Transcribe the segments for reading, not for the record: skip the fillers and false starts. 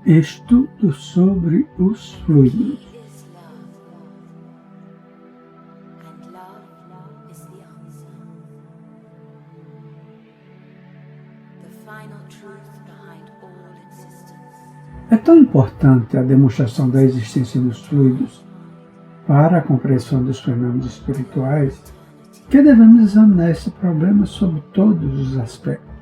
Estudo sobre os fluidos. is love, and love is the answer. The final truth behind all existence. É tão importante a demonstração da existência dos fluidos para a compreensão dos fenômenos espirituais que devemos examinar esse problema sob todos os aspectos.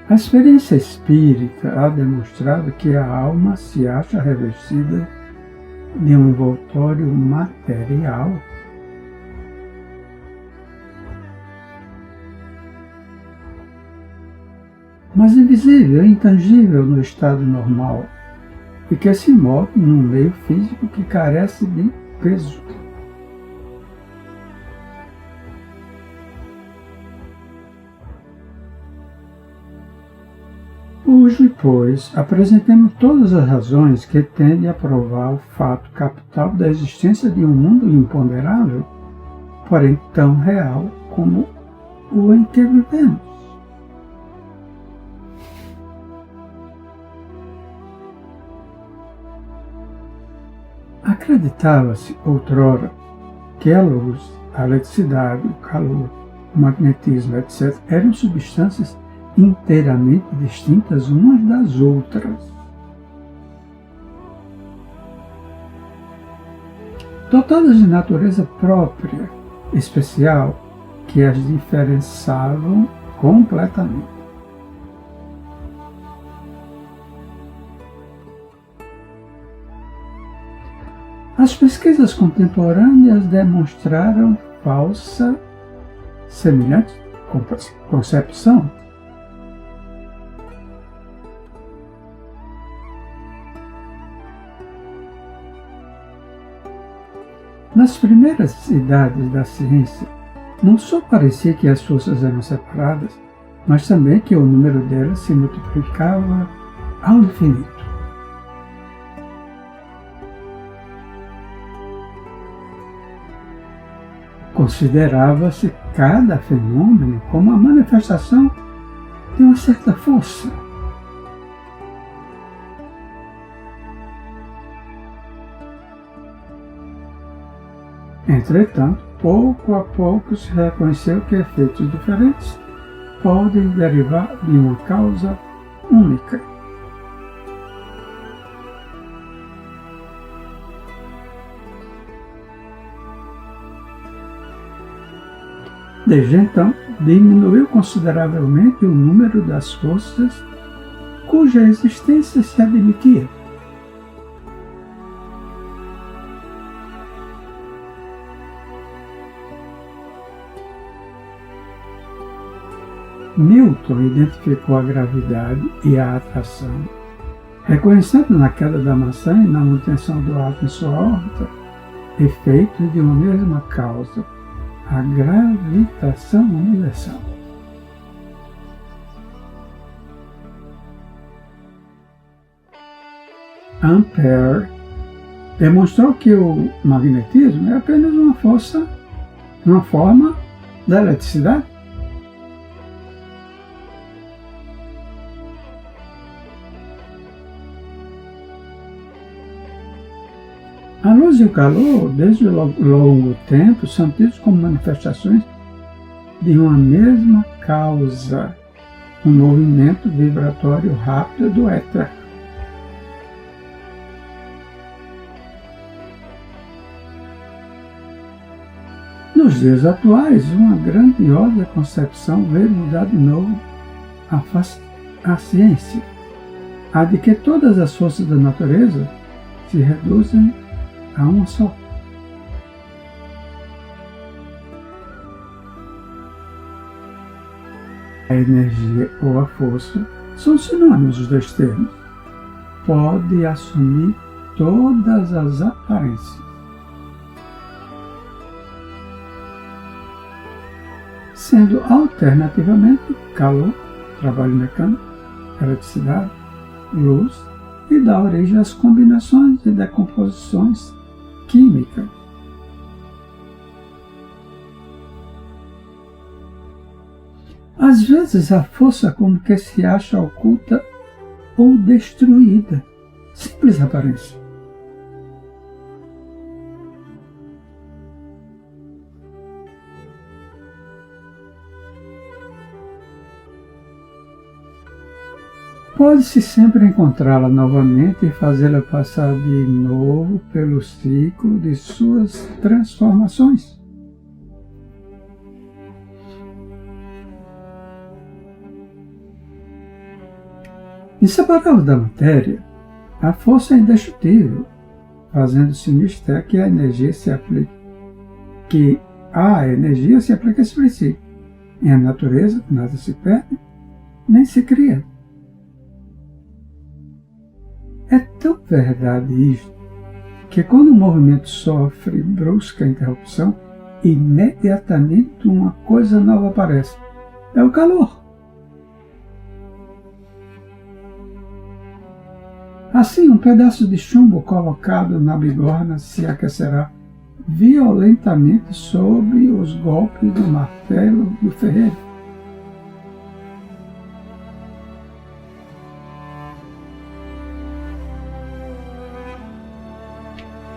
A experiência espírita ha demonstrado que a alma se acha revestida de um envoltório material. Mas invisível e intangível no estado normal, e que se move num meio físico que carece de peso. Hoje, pois, apresentemos todas as razões que tendem a provar o fato capital da existência de um mundo imponderável, porém tão real como o em que vivemos. Acreditava-se, outrora, que a luz, a eletricidade, o calor, o magnetismo, etc., eram substâncias inteiramente distintas umas das outras. Dotadas de natureza própria, especial, que as diferenciavam completamente. As pesquisas contemporâneas demonstraram falsa, semelhante concepção. Nas primeiras idades da ciência, não só parecia que as forças eram separadas, mas também que o número delas se multiplicava ao infinito. Considerava-se cada fenômeno como a manifestação de uma certa força. Entretanto, pouco a pouco se reconheceu que efeitos diferentes podem derivar de uma causa única. Desde então, diminuiu consideravelmente o número das forças cuja existência se admitia. Newton identificou a gravidade e a atração, reconhecendo na queda da maçã e na manutenção do átomo em sua órbita efeitos de uma mesma causa, a gravitação universal. Ampère demonstrou que o magnetismo é apenas uma forma da eletricidade. A luz e o calor, desde longo tempo, são tidos como manifestações de uma mesma causa, um movimento vibratório rápido do éter. Nos dias atuais, uma grandiosa concepção veio mudar de novo a ciência, a de que todas as forças da natureza se reduzem a uma só. A energia ou a força são sinônimos dos dois termos. Pode assumir todas as aparências. Sendo alternativamente calor, trabalho mecânico, eletricidade, luz, e dá origem às combinações e decomposições químicas. Às vezes a força como que se acha oculta ou destruída. Simples aparência. Pode-se sempre encontrá-la novamente e fazê-la passar de novo pelo ciclo de suas transformações. Inseparável da matéria, a força é indestrutível, fazendo-se mistério que a energia se aplique a esse princípio. Em a natureza, nada se perde, nem se cria. É tão verdade isto, que quando o movimento sofre brusca interrupção, imediatamente uma coisa nova aparece. É o calor. Assim, um pedaço de chumbo colocado na bigorna se aquecerá violentamente sob os golpes do martelo do ferreiro.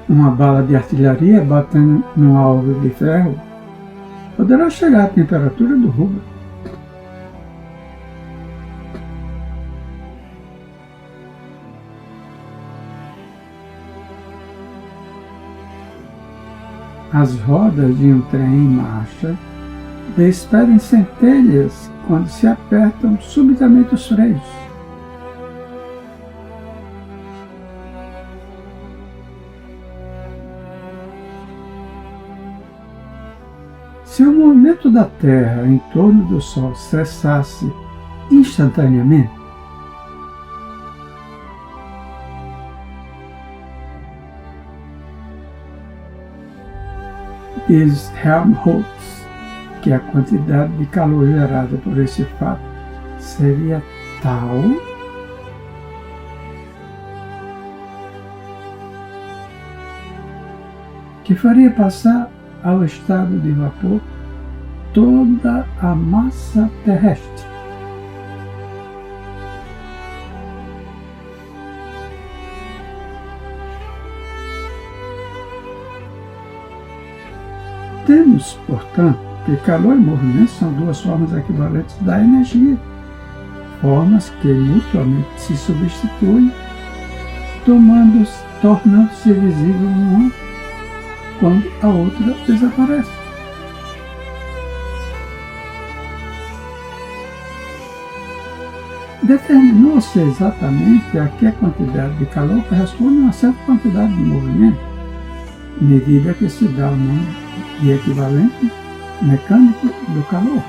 Uma bala de artilharia batendo num alvo de ferro poderá chegar à temperatura do rubro. As rodas de um trem em marcha despedem centelhas quando se apertam subitamente os freios. Se o movimento da Terra em torno do Sol cessasse instantaneamente, diz Helmholtz que a quantidade de calor gerada por esse fato seria tal que faria passar ao estado de vapor toda a massa terrestre. Temos, portanto, que calor e movimento são duas formas equivalentes da energia, formas que mutuamente se substituem, tornando-se visível uma quando a outra desaparece. Determinou-se exatamente a que a quantidade de calor corresponde a uma certa quantidade de movimento, medida que se dá o nome de equivalente mecânico do calor.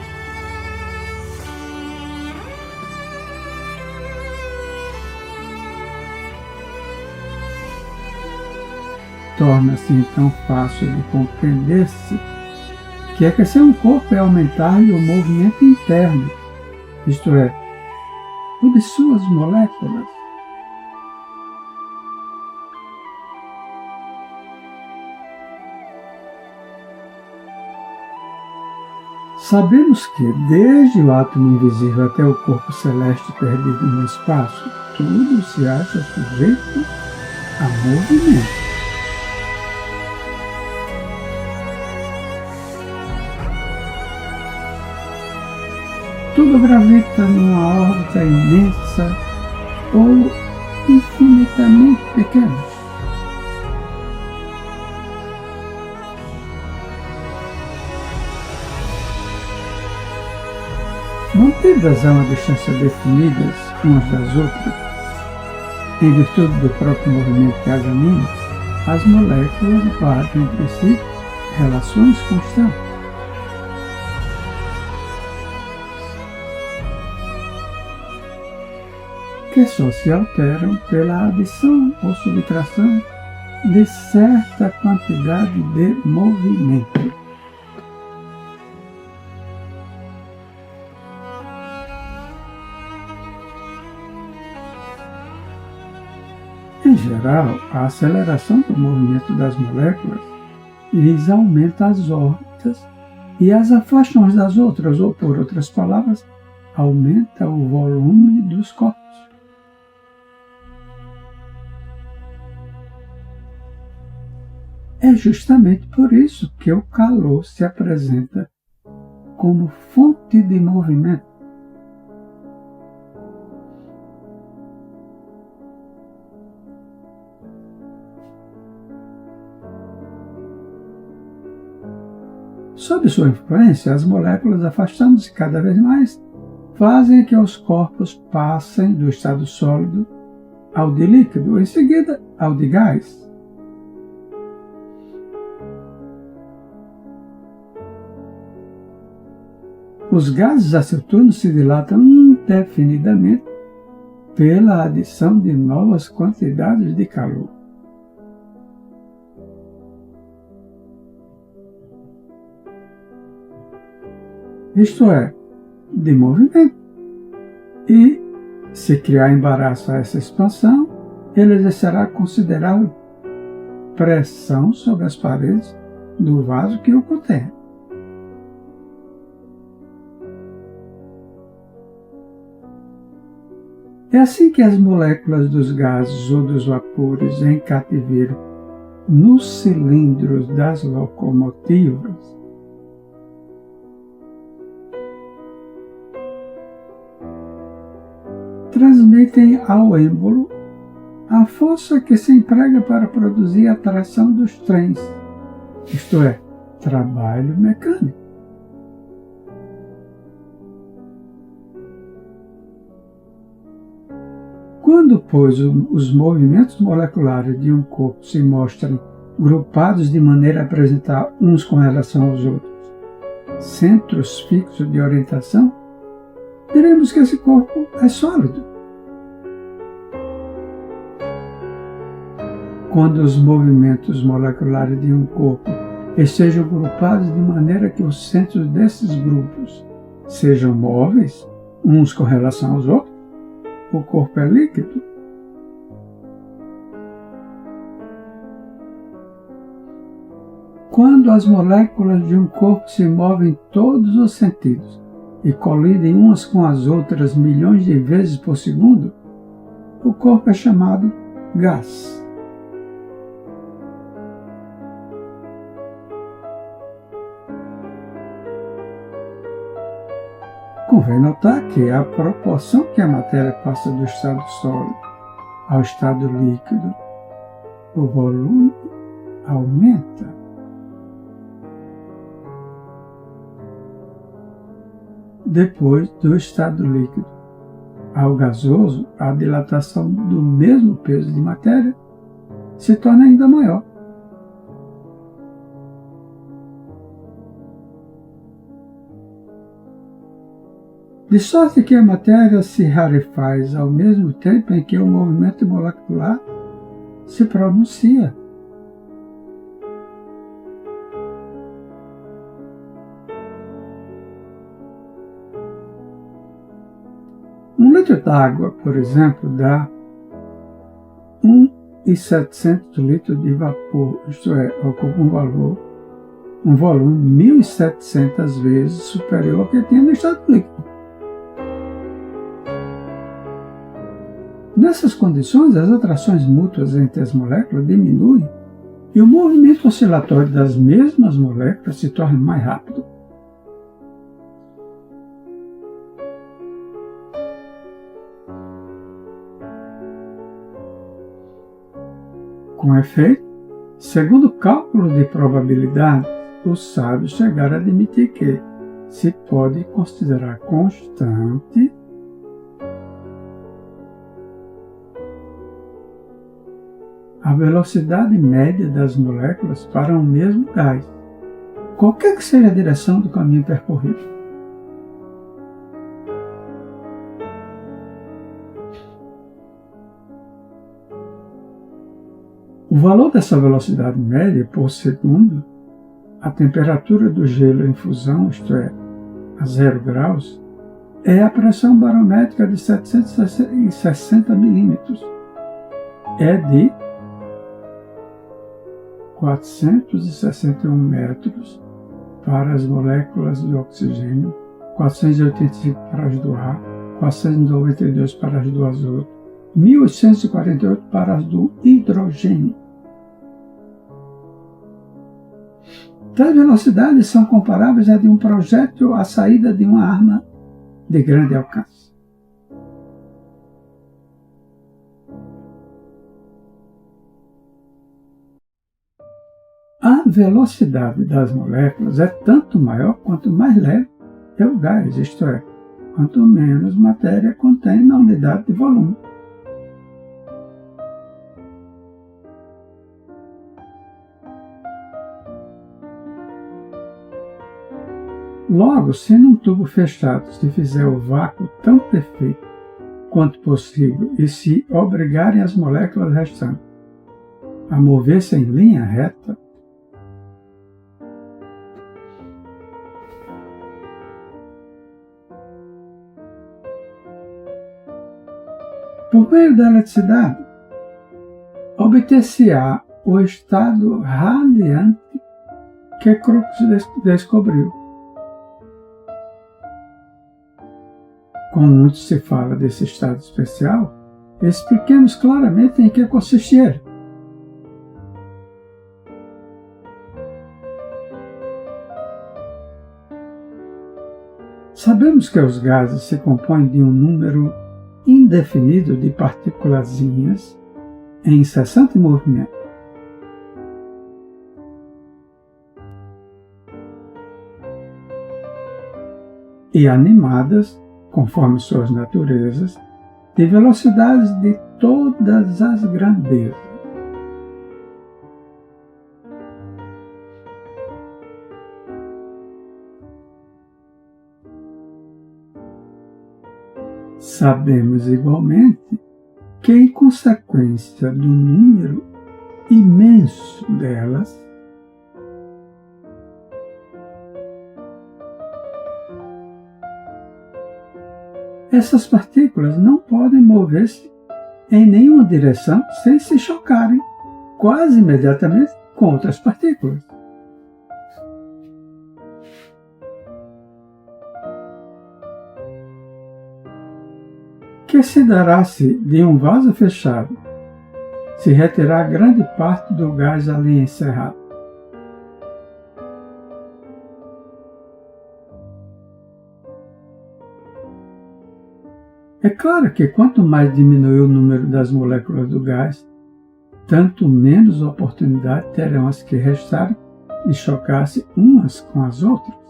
Torna-se então fácil de compreender-se que aquecer um corpo é aumentar-lhe o movimento interno, isto é, o de suas moléculas. Sabemos que, desde o átomo invisível até o corpo celeste perdido no espaço, tudo se acha sujeito a movimento. Tudo gravita numa órbita imensa ou infinitamente pequena. Mantidas a uma distância definidas umas das outras, em virtude do próprio movimento que as anima, as moléculas guardam entre si relações constantes. Que só se alteram pela adição ou subtração de certa quantidade de movimento. Em geral, a aceleração do movimento das moléculas lhes aumenta as órbitas e as afasta umas das outras, ou, por outras palavras, aumenta o volume dos corpos. É justamente por isso que o calor se apresenta como fonte de movimento. Sob sua influência, as moléculas, afastando-se cada vez mais, fazem que os corpos passem do estado sólido ao de líquido, em seguida ao de gás. Os gases acetunos se dilatam indefinidamente pela adição de novas quantidades de calor. Isto é, de movimento. E, se criar embaraço a essa expansão, ele exercerá considerável pressão sobre as paredes do vaso que o contém. É assim que as moléculas dos gases ou dos vapores em cativeiro nos cilindros das locomotivas transmitem ao êmbolo a força que se emprega para produzir a tração dos trens, isto é, trabalho mecânico. Quando, pois, os movimentos moleculares de um corpo se mostram grupados de maneira a apresentar uns com relação aos outros centros fixos de orientação, diremos que esse corpo é sólido. Quando os movimentos moleculares de um corpo estejam agrupados de maneira que os centros desses grupos sejam móveis, uns com relação aos outros, o corpo é líquido. Quando as moléculas de um corpo se movem em todos os sentidos e colidem umas com as outras milhões de vezes por segundo, o corpo é chamado gás. Convém notar que à proporção que a matéria passa do estado sólido ao estado líquido, o volume aumenta. Depois do estado líquido ao gasoso, a dilatação do mesmo peso de matéria se torna ainda maior. De sorte que a matéria se rarefaz ao mesmo tempo em que o movimento molecular se pronuncia. Um litro d'água, por exemplo, dá 1.700 litros de vapor, isto é, ocupa um volume 1.700 vezes superior ao que tinha no estado líquido. Nessas condições, as atrações mútuas entre as moléculas diminuem e o movimento oscilatório das mesmas moléculas se torna mais rápido. Com efeito, segundo cálculo de probabilidade, os sábios chegaram a admitir que se pode considerar constante a velocidade média das moléculas para um mesmo gás, qualquer que seja a direção do caminho percorrido. O valor dessa velocidade média por segundo, a temperatura do gelo em fusão, isto é, a 0 graus, é a pressão barométrica de 760 milímetros. É de 461 metros para as moléculas de oxigênio 485 para as do ar, 492 para as do azoto, 1848 para as do hidrogênio. Tais velocidades são comparáveis à de um projétil à saída de uma arma de grande alcance. A velocidade das moléculas é tanto maior quanto mais leve é o gás, isto é, quanto menos matéria contém na unidade de volume. Logo, se num tubo fechado se fizer o vácuo tão perfeito quanto possível e se obrigarem as moléculas restantes a mover-se em linha reta, por meio da eletricidade, obter-se-á o estado radiante que Crookes descobriu. Como muito se fala desse estado especial, expliquemos claramente em que consiste ele. Sabemos que os gases se compõem de um número indefinido de partículazinhas em incessante movimento. E animadas, conforme suas naturezas, de velocidades de todas as grandezas. Sabemos igualmente que, em consequência do número imenso delas, essas partículas não podem mover-se em nenhuma direção sem se chocarem quase imediatamente com outras partículas. Que se dará se de um vaso fechado se retirar grande parte do gás ali encerrado? É claro que quanto mais diminui o número das moléculas do gás, tanto menos oportunidade terão as que restarem de chocar-se umas com as outras.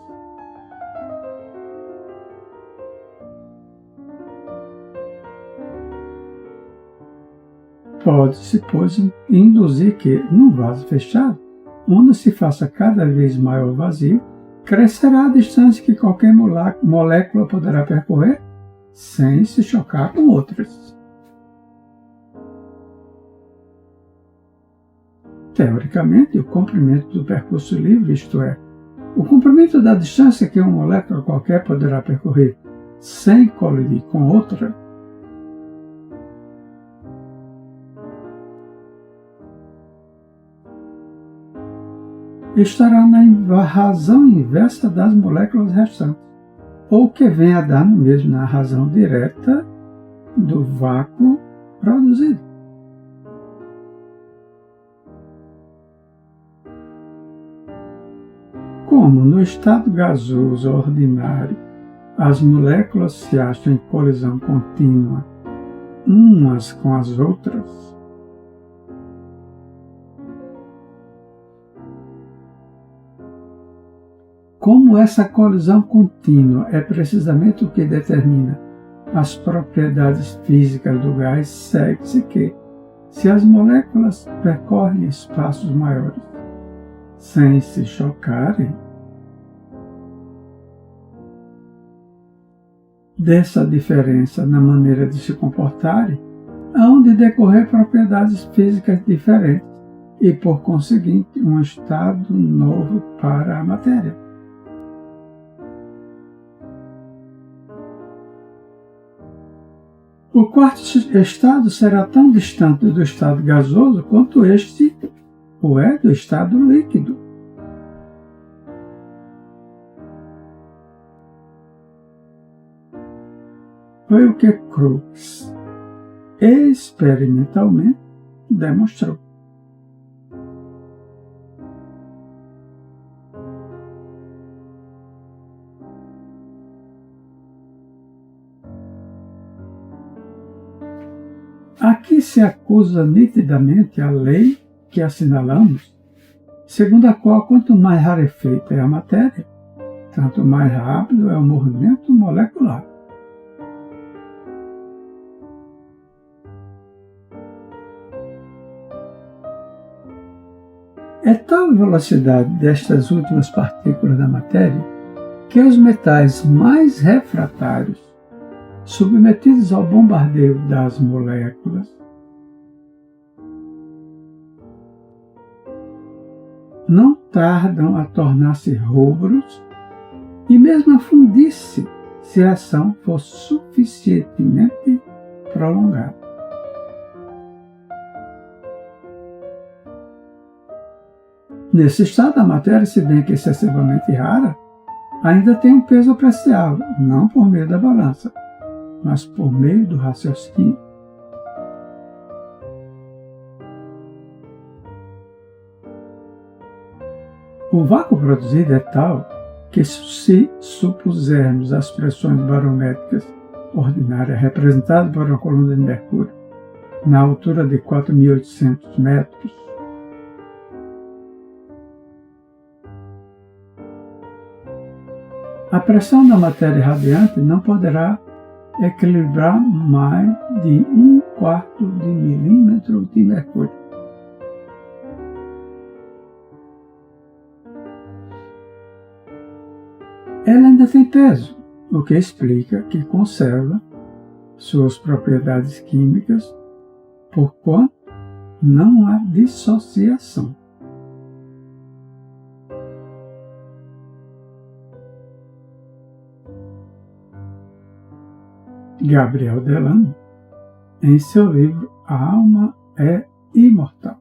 Pode-se, pois, induzir que, num vaso fechado, onde se faça cada vez maior vazio, crescerá a distância que qualquer molécula poderá percorrer sem se chocar com outras. Teoricamente, o comprimento do percurso livre, isto é, o comprimento da distância que uma molécula qualquer poderá percorrer sem colidir com outra, estará na razão inversa das moléculas restantes, ou que vem a dar no mesmo na razão direta do vácuo produzido. Como no estado gasoso ordinário as moléculas se acham em colisão contínua umas com as outras, como essa colisão contínua é precisamente o que determina as propriedades físicas do gás, segue-se que, se as moléculas percorrem espaços maiores sem se chocarem, dessa diferença na maneira de se comportarem, hão de decorrer propriedades físicas diferentes e, por conseguinte, um estado novo para a matéria. O quarto estado será tão distante do estado gasoso quanto este o é do estado líquido. Foi o que Crookes experimentalmente demonstrou. Aqui se acusa nitidamente a lei que assinalamos, segundo a qual quanto mais rarefeita é a matéria, tanto mais rápido é o movimento molecular. É tal a velocidade destas últimas partículas da matéria que os metais mais refratários, submetidos ao bombardeio das moléculas, não tardam a tornar-se rubros e mesmo a fundir-se se a ação for suficientemente prolongada. Nesse estado, a matéria, se bem que excessivamente rara, ainda tem um peso apreciável, não por meio da balança, mas por meio do raciocínio. O vácuo produzido é tal que, se supusermos as pressões barométricas ordinárias representadas por uma coluna de mercúrio na altura de 4.800 metros, a pressão da matéria radiante não poderá equilibrar mais de 1/4 de milímetro de mercúrio. Ela ainda tem peso, o que explica que conserva suas propriedades químicas porquanto não há dissociação. Gabriel Delano, em seu livro A Alma é Imortal.